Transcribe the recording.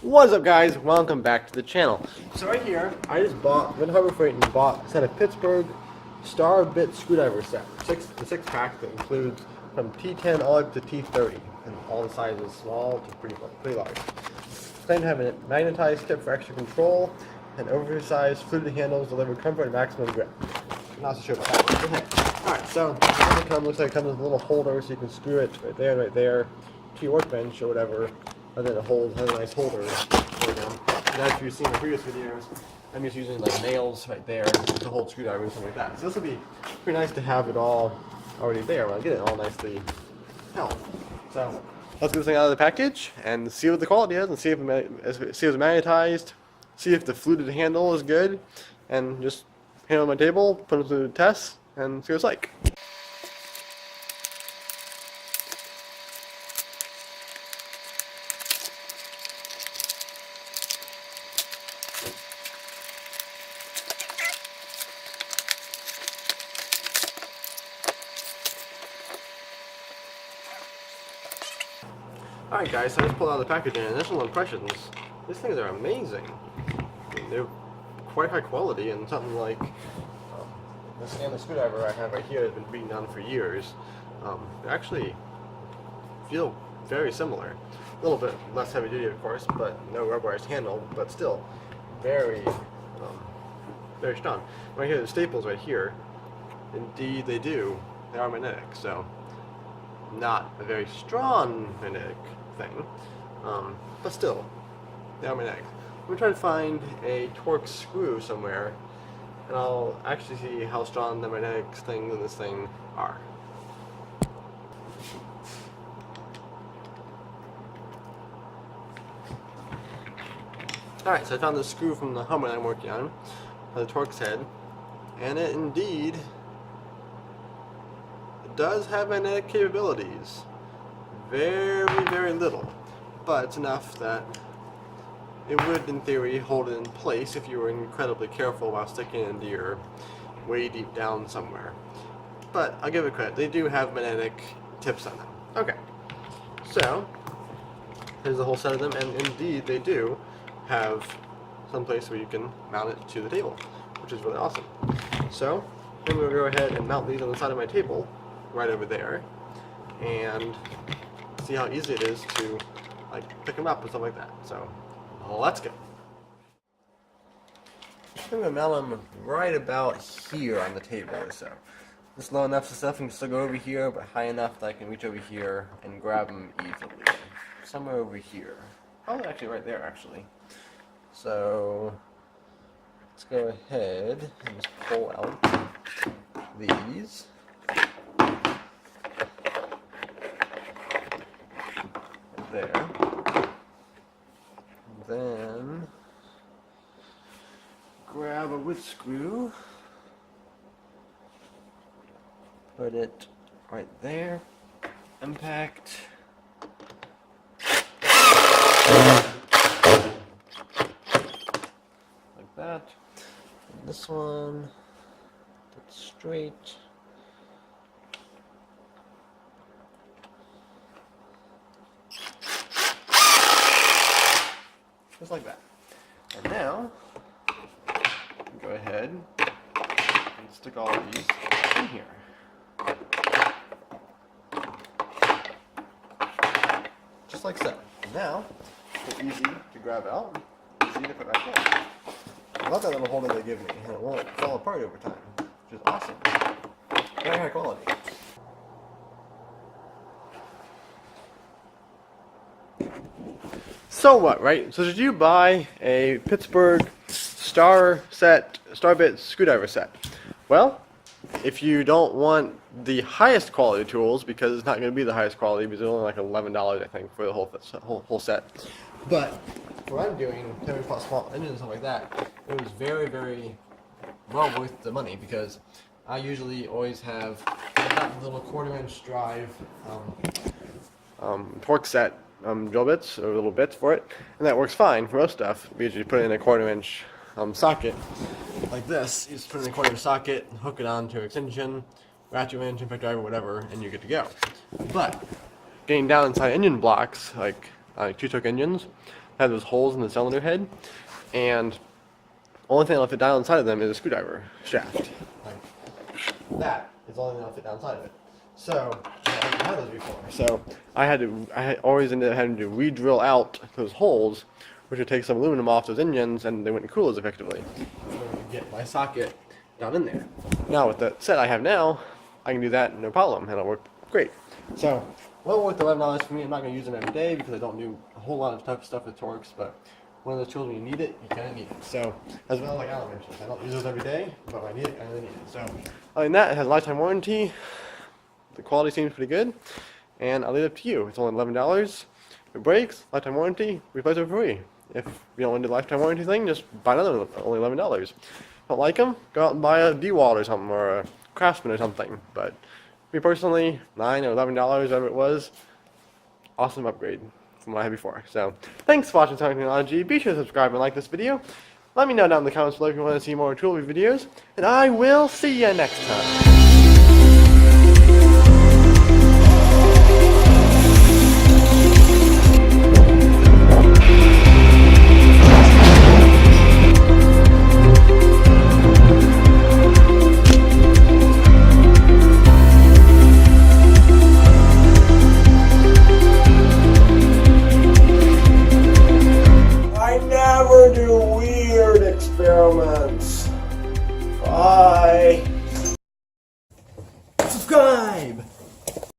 What's up, guys? Welcome back to the channel. So right here, I just went to Harbor Freight and bought a set of Pittsburgh star bit screwdriver set. The six pack that includes from T10 all up to T30, and all the sizes small to pretty large. Claim to have a magnetized tip for extra control, and oversized fluted handles deliver comfort and maximum grip. I'm not so sure about that one. Okay. Alright, so it looks like it comes with a little holder so you can screw it right there to your workbench or whatever. And then it has a nice holder for them. And as you've seen in previous videos, I'm just using like nails right there to hold screwdrivers and something like that. So this will be pretty nice to have it all already there when I get it all nicely held. So let's get this thing out of the package and see what the quality is, and see if it's magnetized, see if the fluted handle is good, and just hand it on my table, put it through the test, and see what it's like. Alright guys, so I just pulled out of the package and initial impressions. These things are amazing. I mean, they're quite high quality, and something like this stainless screwdriver I have right here has been beaten down for years. They actually feel very similar. A little bit less heavy duty, of course, but no rubberized handle, but still very, very strong. Right here, the staples right here, indeed they do. They are magnetic, so not a very strong magnetic thing, but still, they are magnetic. I'm going to try to find a Torx screw somewhere, and I'll actually see how strong the magnetic things in this thing are. Alright, so I found this screw from the Hummer that I'm working on, the Torx head, and it indeed does have magnetic capabilities. Very, very little, but it's enough that it would, in theory, hold it in place if you were incredibly careful while sticking it into your way deep down somewhere. But I'll give it credit, they do have magnetic tips on them. Okay, so here's the whole set of them, and indeed they do have some place where you can mount it to the table, which is really awesome. So I'm going to go ahead and mount these on the side of my table right over there, and see how easy it is to like pick them up and stuff like that. So let's go. I'm going to mount them right about here on the table or so. Just low enough so stuff can still go over here, but high enough that I can reach over here and grab them easily. Somewhere over here. Probably actually right there, actually. So let's go ahead and just pull out these. There. And then grab a wood screw, put it right there, impact, like that, and this one, put straight. Just like that. And now, go ahead and stick all of these in here. Just like so. And now, they're easy to grab out, easy to put back in. I love that little holder they give me, and it won't fall apart over time, which is awesome. Very high quality. So what, right? So did you buy a Pittsburgh star bit screwdriver set? Well, if you don't want the highest quality tools, because it's not going to be the highest quality, because it's only like $11, I think, for the whole set. But what I'm doing, having small engines and stuff like that, it was very, very well worth the money, because I usually always have that little 1/4-inch drive Torx set drill bits or little bits for it, and that works fine for most stuff because you put it in a 1/4-inch socket like this. You just put it in a 1/4-inch socket, hook it onto an extension, ratchet wrench, impact driver, whatever, and you're good to go. But getting down inside engine blocks, like two-stroke engines, have those holes in the cylinder head, and the only thing that'll fit down inside of them is a screwdriver shaft. Like that is the only thing that'll fit down inside of it. So I didn't have those before. So I always ended up having to re-drill out those holes, which would take some aluminum off those engines, and they wouldn't cool as effectively. So I would get my socket down in there. Now with the set I have now, I can do that no problem, and it'll work great. So, well worth the $11 for me. I'm not going to use them every day because I don't do a whole lot of tough stuff with Torx, but one of those tools when you need it, you kind of need it. So, as well, like Alan mentioned, I don't use those every day, but when I need it, I really need it. So, other than that, it has a lifetime warranty. The quality seems pretty good, and I'll leave it up to you. It's only $11. If it breaks, lifetime warranty, replace it for free. If you don't want to do the lifetime warranty thing, just buy another one, only $11. Don't like them? Go out and buy a DeWalt or something, or a Craftsman or something. But me personally, $9 or $11, whatever it was, awesome upgrade from what I had before. So, thanks for watching Sonic Technology. Be sure to subscribe and like this video. Let me know down in the comments below if you want to see more tool videos, and I will see you next time.